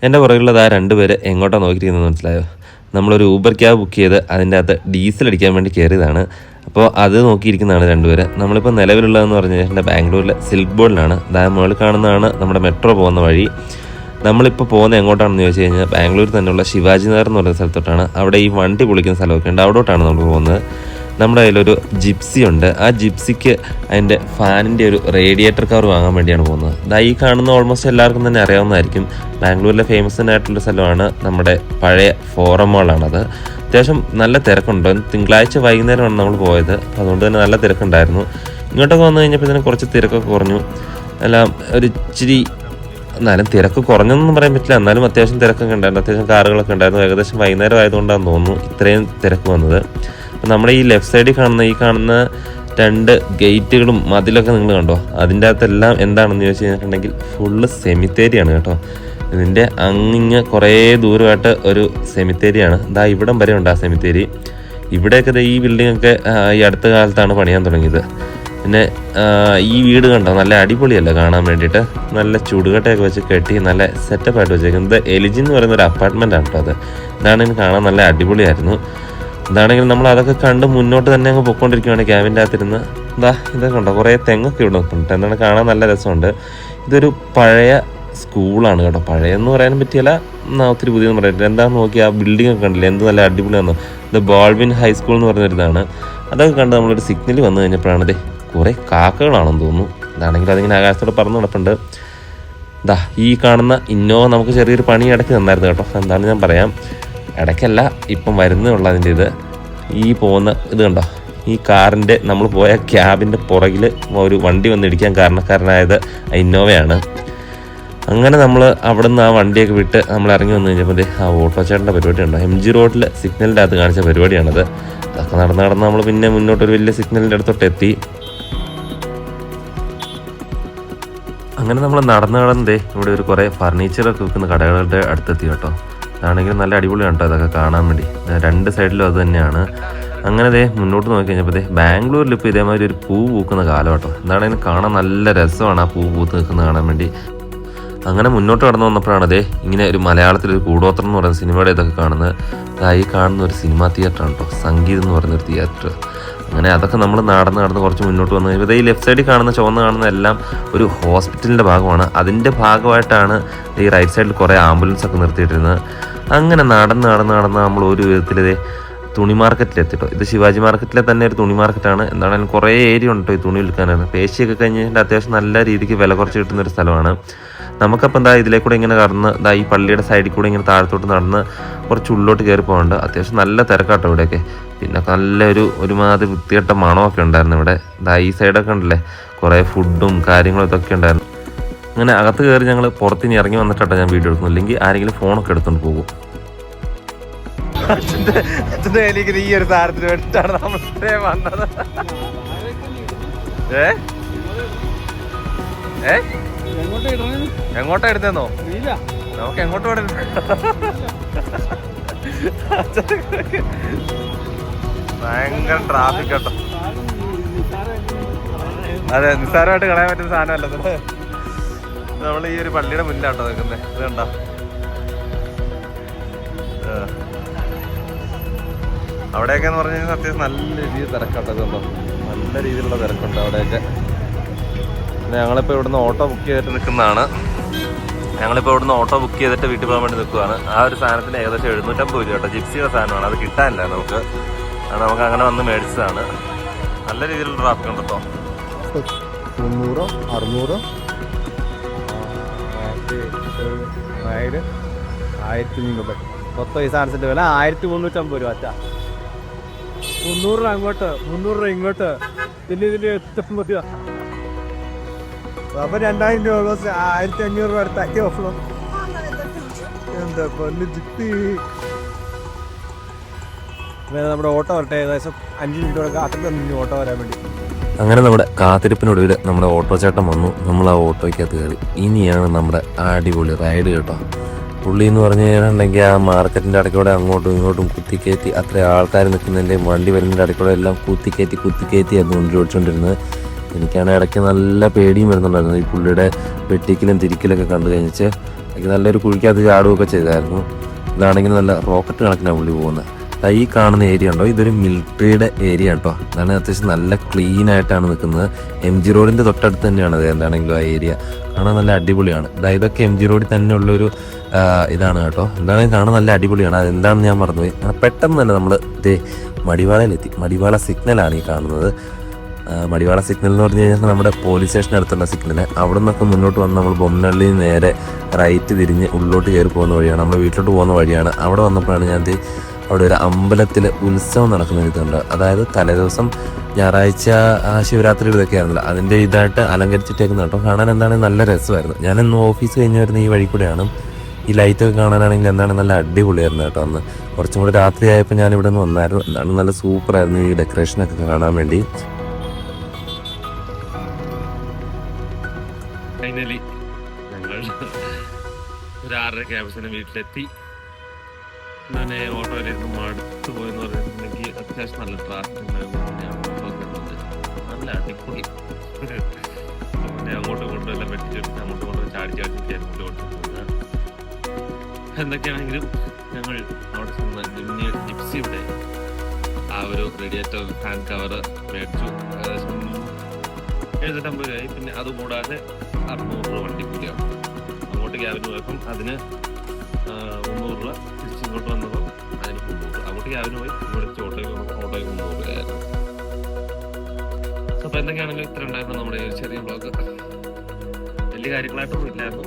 എൻ്റെ പുറകിലുള്ളത് ആ 2 പേര് എങ്ങോട്ടാണ് നോക്കിയിരിക്കുന്നത് മനസ്സിലായോ? നമ്മളൊരു ഊബർ ക്യാബ് ബുക്ക് ചെയ്ത് അതിൻ്റെ അകത്ത് ഡീസൽ അടിക്കാൻ വേണ്ടി കയറിയതാണ്. അപ്പോൾ അത് നോക്കിയിരിക്കുന്നതാണ് 2 പേര്. നമ്മളിപ്പോൾ നിലവിലുള്ളതെന്ന് പറഞ്ഞു കഴിഞ്ഞാൽ ബാംഗ്ലൂരിലെ സിൽക്ക് ബോർഡിലാണ്. മുകളിൽ കാണുന്നതാണ് നമ്മുടെ മെട്രോ പോകുന്ന വഴി. നമ്മളിപ്പോൾ പോകുന്നത് എങ്ങോട്ടാണെന്ന് ചോദിച്ചു കഴിഞ്ഞാൽ ബാംഗ്ലൂർ തന്നെയുള്ള ശിവാജി നഗർ എന്ന് പറയുന്ന സ്ഥലത്തോട്ടാണ്. അവിടെ ഈ വണ്ടി പൊളിക്കുന്ന സ്ഥലമൊക്കെ ഉണ്ട്, അവിടോട്ടാണ് നമ്മൾ പോകുന്നത്. നമ്മുടെ കയ്യിലൊരു ജിപ്സി ഉണ്ട്. ആ ജിപ്സിക്ക് അതിൻ്റെ ഫാനിൻ്റെ ഒരു റേഡിയേറ്റർ കവർ വാങ്ങാൻ വേണ്ടിയാണ് പോകുന്നത്. ഈ കാണുന്ന ഓൾമോസ്റ്റ് എല്ലാവർക്കും തന്നെ അറിയാവുന്നതായിരിക്കും. ബാംഗ്ലൂരിലെ ഫേമസ് ആയിട്ടുള്ള സ്ഥലമാണ് നമ്മുടെ പഴയ ഫോറം മോളാണത്. അത്യാവശ്യം നല്ല തിരക്കുണ്ട്. തിങ്കളാഴ്ച വൈകുന്നേരമാണ് നമ്മൾ പോയത്, അതുകൊണ്ട് തന്നെ നല്ല തിരക്കുണ്ടായിരുന്നു. ഇങ്ങോട്ടൊക്കെ വന്നു കഴിഞ്ഞപ്പോൾ ഇതിന് കുറച്ച് തിരക്കൊക്കെ കുറഞ്ഞു. എല്ലാം ഒരു ഇച്ചിരി, എന്നാലും തിരക്ക് കുറഞ്ഞൊന്നും പറയാൻ പറ്റില്ല, എന്നാലും അത്യാവശ്യം തിരക്കൊക്കെ ഉണ്ടായിരുന്നു. അത്യാവശ്യം കാറുകളൊക്കെ ഉണ്ടായിരുന്നു. ഏകദേശം വൈകുന്നേരം ആയതുകൊണ്ടാണെന്ന് തോന്നുന്നു ഇത്രയും തിരക്ക് വന്നത്. അപ്പം നമ്മുടെ ഈ ലെഫ്റ്റ് സൈഡിൽ കാണുന്ന 2 ഗേറ്റുകളും മതിലൊക്കെ നിങ്ങൾ കണ്ടോ? അതിൻ്റെ അകത്തെല്ലാം എന്താണെന്ന് ചോദിച്ചു കഴിഞ്ഞിട്ടുണ്ടെങ്കിൽ ഫുള്ള് സെമിത്തേരിയാണ് കേട്ടോ. ഇതിൻ്റെ അങ്ങിങ്ങ് കുറേ ദൂരമായിട്ട് ഒരു സെമിത്തേരിയാണ്. ഇവിടം വരെ ഉണ്ട് ആ സെമിത്തേരി. ഇവിടെയൊക്കെ ഈ ബിൽഡിങ്ങൊക്കെ ഈ അടുത്ത കാലത്താണ് പണിയാൻ തുടങ്ങിയത്. പിന്നെ ഈ വീട് കണ്ടോ, നല്ല അടിപൊളിയല്ല കാണാൻ വേണ്ടിയിട്ട്. നല്ല ചുടുകട്ടയൊക്കെ വെച്ച് കെട്ടി നല്ല സെറ്റപ്പായിട്ട് വെച്ചേക്കുന്നത്. എലിജി എന്ന് പറയുന്ന ഒരു അപ്പാർട്ട്മെൻറ്റാണ് കേട്ടോ അത്. ഇതാണെങ്കിൽ കാണാൻ നല്ല അടിപൊളിയായിരുന്നു. എന്താണെങ്കിലും നമ്മൾ അതൊക്കെ കണ്ട് മുന്നോട്ട് തന്നെ അങ്ങ് പൊയ്ക്കൊണ്ടിരിക്കുകയാണ് ക്യാബിൻ്റെ അകത്തിരുന്ന്. ഇതൊക്കെ ഉണ്ടോ, കുറേ തെങ്ങൊക്കെ ഇവിടെ നിൽക്കുന്നുണ്ട്. എന്താണ് കാണാൻ നല്ല രസമുണ്ട്. ഇതൊരു പഴയ സ്കൂളാണ് കേട്ടോ. പഴയെന്ന് പറയാനും പറ്റിയല്ല, ഒത്തിരി പുതിയെന്ന് പറയത്തില്ല. എന്താണെന്ന് നോക്കി ആ ബിൽഡിംഗ് ഒക്കെ കണ്ടില്ലേ, എന്ത് നല്ല അടിപൊളിയാണെന്നോ. ഇത് ബോൾവിൻ ഹൈസ്കൂൾ എന്ന് പറഞ്ഞൊരിതാണ്. അതൊക്കെ കണ്ട് നമ്മളൊരു സിഗ്നൽ വന്നു കഴിഞ്ഞപ്പോഴാണ് കുറേ കാക്കകളാണെന്ന് തോന്നുന്നു. ഇതാണെങ്കിൽ അതിങ്ങനെ ആകാശത്തോടെ പറന്ന് നടപ്പുണ്ട്. ഈ കാണുന്ന ഇന്നോവ നമുക്ക് ചെറിയൊരു പണി ഇടയ്ക്ക് തന്നായിരുന്നു കേട്ടോ. എന്താണ് ഞാൻ പറയാം, ഇടയ്ക്കല്ല, ഇപ്പം വരുന്നതുള്ള അതിൻ്റെ ഈ പോകുന്ന ഇത് കണ്ടോ, ഈ കാറിൻ്റെ നമ്മൾ പോയ ക്യാബിൻ്റെ പുറകിൽ ഒരു വണ്ടി വന്ന് ഇടിക്കാൻ കാരണക്കാരനായത് ഇന്നോവയാണ്. അങ്ങനെ നമ്മൾ അവിടെ നിന്ന് ആ വണ്ടിയൊക്കെ വിട്ട് നമ്മൾ ഇറങ്ങി വന്നു കഴിഞ്ഞപ്പോൾ ആ ഓട്ടോ ചേട്ടൻ്റെ പരിപാടി ഉണ്ടോ, MG റോഡിൽ സിഗ്നലിൻ്റെ അകത്ത് കാണിച്ച പരിപാടിയാണത്. അതൊക്കെ നടന്ന് നമ്മൾ പിന്നെ മുന്നോട്ടൊരു വലിയ സിഗ്നലിൻ്റെ അടുത്തോട്ട് എത്തി. അങ്ങനെ നമ്മൾ നടന്നേ ഇവിടെ ഒരു കുറേ ഫർണിച്ചറൊക്കെ വിൽക്കുന്ന കടകളുടെ അടുത്തെത്തി കേട്ടോ. അതാണെങ്കിലും നല്ല അടിപൊളിയാണ് കേട്ടോ അതൊക്കെ കാണാൻ വേണ്ടി. 2 സൈഡിലും അത് തന്നെയാണ്. അങ്ങനെ മുന്നോട്ട് നോക്കി കഴിഞ്ഞപ്പോൾ ബാംഗ്ലൂരിൽ ഇപ്പോൾ ഇതേമാതിരി ഒരു പൂ പൂക്കുന്ന കാലം കേട്ടോ. എന്താണെങ്കിലും കാണാൻ നല്ല രസമാണ് ആ പൂ പൂത്ത് നിൽക്കുന്നത് കാണാൻ വേണ്ടി. അങ്ങനെ മുന്നോട്ട് കടന്നു വന്നപ്പോഴാണ് ഇങ്ങനെ ഒരു മലയാളത്തിലൊരു കൂടോത്രം എന്ന് പറയുന്ന സിനിമയുടെ ഇതൊക്കെ കാണുന്നത്. ഈ കാണുന്ന ഒരു സിനിമാ തിയേറ്ററാണ് കേട്ടോ, സംഗീതം എന്ന് പറയുന്നൊരു തിയേറ്റർ. അങ്ങനെ അതൊക്കെ നമ്മൾ നടന്ന് കുറച്ച് മുന്നോട്ട് വന്നു കഴിയുമ്പോൾ ഈ ലെഫ്റ്റ് സൈഡിൽ ചുവന്ന് കാണുന്ന എല്ലാം ഒരു ഹോസ്പിറ്റലിൻ്റെ ഭാഗമാണ്. അതിൻ്റെ ഭാഗമായിട്ടാണ് ഈ റൈറ്റ് സൈഡിൽ കുറേ ആംബുലൻസ് ഒക്കെ നിർത്തിയിട്ടിരുന്നത്. അങ്ങനെ നടന്ന് നമ്മൾ ഒരു വിധത്തിൽ തുണി മാർക്കറ്റിലെത്തിട്ടോ. ഇത് ശിവാജി മാർക്കറ്റിലെ തന്നെ ഒരു തുണി മാർക്കറ്റാണ്. എന്താണെങ്കിലും കുറേ ഏരിയ ഉണ്ട് ഈ തുണി വിൽക്കാനാണ്. പേശിയൊക്കെ കഴിഞ്ഞിട്ട് അത്യാവശ്യം നല്ല രീതിക്ക് വില കുറച്ച് കിട്ടുന്നൊരു സ്ഥലമാണ്. നമുക്കപ്പം ഇതിലേക്കൂടെ ഇങ്ങനെ കടന്ന് ഈ പള്ളിയുടെ സൈഡിൽ കൂടെ ഇങ്ങനെ താഴത്തോട്ട് നടന്ന് കുറച്ച് ഉള്ളോട്ട് കയറി പോകാനുണ്ട്. അത്യാവശ്യം നല്ല തിരക്കാട്ടോ ഇവിടെയൊക്കെ. പിന്നെ നല്ലൊരു ഒരുമാതിരി വൃത്തികെട്ട മണമൊക്കെ ഉണ്ടായിരുന്നു ഇവിടെ. ഈ സൈഡൊക്കെ ഉണ്ടല്ലേ, കുറേ ഫുഡും കാര്യങ്ങളും ഇതൊക്കെ ഉണ്ടായിരുന്നു. അങ്ങനെ അകത്ത് കയറി ഞങ്ങൾ പുറത്തിനി ഇറങ്ങി വന്നിട്ടാട്ടോ ഞാൻ വീഡിയോ എടുക്കുന്നു, അല്ലെങ്കിൽ ആരെങ്കിലും ഫോണൊക്കെ എടുത്തുകൊണ്ട് പോകും. ഈ ഒരു സാധനത്തിന് വേണ്ടിയിട്ടാണ് നമ്മൾ വന്നത്. എങ്ങോട്ടാ എടുത്തേന്നോ? നമുക്ക് എങ്ങോട്ട് വേണം, ഭയങ്കര ട്രാഫിക് കേട്ടോ. അതെ, നിസ്സാരമായിട്ട് കളയാൻ പറ്റുന്ന സാധനമല്ല. നമ്മൾ ഈ ഒരു പള്ളിയുടെ മുന്നിലാട്ടോ നിൽക്കുന്നത്. ഇത് കണ്ടോ, അവിടെയൊക്കെ എന്ന് പറഞ്ഞു കഴിഞ്ഞാൽ അത്യാവശ്യം നല്ല രീതിയിൽ തിരക്കാട്ടോ. ഇതുണ്ടോ, നല്ല രീതിയിലുള്ള തിരക്കുണ്ട് അവിടെയൊക്കെ. ഞങ്ങളിപ്പോൾ ഇവിടുന്ന് ഓട്ടോ ബുക്ക് ചെയ്തിട്ട് നിൽക്കുന്നതാണ്. ഓട്ടോ ബുക്ക് ചെയ്തിട്ട് വീട്ടിൽ പോകാൻ വേണ്ടി നിൽക്കുകയാണ്. ആ ഒരു സാധനത്തിന് ഏകദേശം 750 രൂപ കേട്ടോ. ജിപ്സിയുടെ സാധനമാണ്, അത് കിട്ടാനില്ല നമുക്ക്. നമുക്ക് അങ്ങനെ വന്ന് മേടിച്ചതാണ്. നല്ല രീതിയിലുള്ള ട്രാഫിക് ഉണ്ട് കേട്ടോ. 300, 600, 1000, 1300. മൊത്തം ഈ സാധനത്തിൻ്റെ വില 1350 രൂപ. 300 രൂപ അങ്ങോട്ട്, 300 രൂപ ഇങ്ങോട്ട്, പിന്നെ ഇതിൻ്റെ എത്തുമ്പോൾ അപ്പോൾ 2000 രൂപ 1500 രൂപ അടുത്താക്കി ഓഫ്ലോ. എന്താ പൊന്ന് ജിപ്പി. നമ്മുടെ ഓട്ടോ വരട്ടെ, ഏകദേശം 5 മിനിറ്റ് കാത്തിട്ട് ഓട്ടോ വരാൻ വേണ്ടി. അങ്ങനെ നമ്മുടെ കാത്തിരിപ്പിനൊടുവിൽ നമ്മുടെ ഓട്ടോ ചേട്ടൻ വന്നു. നമ്മൾ ആ ഓട്ടോയ്ക്കകത്ത് കയറി. ഇനിയാണ് നമ്മുടെ അടിപൊളി റൈഡ് കേട്ടോ. പുള്ളി എന്ന് പറഞ്ഞു കഴിഞ്ഞിട്ടുണ്ടെങ്കിൽ ആ മാർക്കറ്റിൻ്റെ ഇടയ്ക്കൂടെ അങ്ങോട്ടും ഇങ്ങോട്ടും കുത്തിക്കയറ്റി, അത്ര ആൾക്കാർ നിൽക്കുന്നതിൻ്റെയും വണ്ടി വരുന്നതിൻ്റെ ഇടയ്ക്കൂടെ എല്ലാം കുത്തിക്കയറ്റിയായിരുന്നു വണ്ടി ഓടിച്ചുകൊണ്ടിരുന്നത്. എനിക്കാണ് ഇടയ്ക്ക് നല്ല പേടിയും വരുന്നുണ്ടായിരുന്നു ഈ പുള്ളിയുടെ വെട്ടിക്കലും തിരിക്കലൊക്കെ കണ്ടു കഴിഞ്ഞിട്ട്. നല്ലൊരു കുഴിക്കകത്ത് ചാടുകയൊക്കെ ചെയ്തായിരുന്നു. ഇതാണെങ്കിൽ നല്ല റോക്കറ്റ് കണക്കിനാണ് പുള്ളി പോകുന്നത്. ഈ കാണുന്ന ഏരിയ ഉണ്ടോ, ഇതൊരു മിലിറ്ററിയുടെ ഏരിയ കേട്ടോ. അതാണ് അത്യാവശ്യം നല്ല ക്ലീൻ ആയിട്ടാണ് നിൽക്കുന്നത്. MG റോഡിൻ്റെ തൊട്ടടുത്ത് തന്നെയാണ് അത്. എന്താണെങ്കിലും ആ ഏരിയ കാണാൻ നല്ല അടിപൊളിയാണ്. ഇതൊക്കെ MG റോഡിൽ തന്നെ ഉള്ളൊരു ഇതാണ് കേട്ടോ. എന്താണെങ്കിലും കാണാൻ നല്ല അടിപൊളിയാണ്. അതെന്താണെന്ന് ഞാൻ മറന്നുപോയി. പെട്ടെന്ന് തന്നെ നമ്മൾ മടിവാളയിലെത്തി. മടിവാള സിഗ്നലാണ് ഈ കാണുന്നത്. മടിവാള സിഗ്നൽ എന്ന് പറഞ്ഞു കഴിഞ്ഞാൽ നമ്മുടെ പോലീസ് സ്റ്റേഷൻ അടുത്തുള്ള സിഗ്നൽ. അവിടെ നിന്നൊക്കെ മുന്നോട്ട് വന്ന് നമ്മൾ ബൊമ്മനള്ളിയിൽ നേരെ റൈറ്റ് തിരിഞ്ഞ് ഉള്ളിലോട്ട് കയറി പോകുന്ന വഴിയാണ്, നമ്മൾ വീട്ടിലോട്ട് പോകുന്ന വഴിയാണ്. അവിടെ വന്നപ്പോഴാണ് ഞാൻ അവിടെ ഒരു അമ്പലത്തിൽ ഉത്സവം നടക്കുന്ന ഇതുണ്ട്. അതായത് തലേദിവസം ഞായറാഴ്ച ശിവരാത്രി ഇതൊക്കെ ആയിരുന്നല്ലോ, അതിൻ്റെ ഇതായിട്ട് അലങ്കരിച്ചിട്ടേക്കുന്ന കേട്ടോ. കാണാൻ എന്താണ് നല്ല രസമായിരുന്നു. ഞാനിന്ന് ഓഫീസ് കഴിഞ്ഞ് വരുന്ന ഈ വഴി കൂടെയാണ്. ഈ ലൈറ്റൊക്കെ കാണാനാണെങ്കിൽ എന്താണ് നല്ല അടിപൊളിയായിരുന്നു കേട്ടോ. അന്ന് കുറച്ചും കൂടി രാത്രി ആയപ്പോൾ ഞാൻ ഇവിടെ നിന്ന് വന്നായിരുന്നു. എന്താണ് നല്ല സൂപ്പറായിരുന്നു ഈ ഡെക്കറേഷനൊക്കെ കാണാൻ വേണ്ടി. ഫൈനലി ഞങ്ങൾ ഒരു 6:30 ആവശ്യത്തിന് വീട്ടിലെത്തി. ഞാൻ ഓട്ടോയിലിരുന്ന് മടുത്തു പോയെന്ന് പറഞ്ഞിട്ടുണ്ടെങ്കിൽ അത്യാവശ്യം നല്ല ട്രാഫിക് ഉണ്ടായിരുന്നു. നല്ല അടിപൊളി. പിന്നെ അങ്ങോട്ടും ഇങ്ങോട്ടും എല്ലാം പറ്റിച്ചിട്ട് അങ്ങോട്ടും ഇങ്ങോട്ടും ചാടി ഓടിക്കുന്നത്. എന്തൊക്കെയാണെങ്കിലും ഞങ്ങൾ അവിടെ ചെന്ന് ജിപ്സിയുടെ ആ ഒരു റേഡിയേറ്റർ ഫാൻ കവർ മേടിച്ചു. ഏകദേശം 750 രൂപയായി. പിന്നെ അതുകൂടാതെ 600 രൂപ വണ്ടിക്കൂലിയാണ്. അങ്ങോട്ട് ക്യാബിന് പോയപ്പം അതിന് 300 രൂപ. തിരിച്ചിങ്ങോട്ട് വന്നപ്പോൾ അതിന് 300 രൂപ. അങ്ങോട്ട് ക്യാബിന് പോയി ഇങ്ങോട്ട് ഓട്ടോയ്ക്ക് 300 രൂപയായിരുന്നു. അപ്പോൾ എന്തൊക്കെയാണെങ്കിലും ഇത്ര ഉണ്ടായിരുന്നു നമ്മുടെ ഈ ചെറിയ ബ്ലോഗ്. വലിയ കാര്യങ്ങളായിട്ടൊന്നും ഇല്ലായിരുന്നു.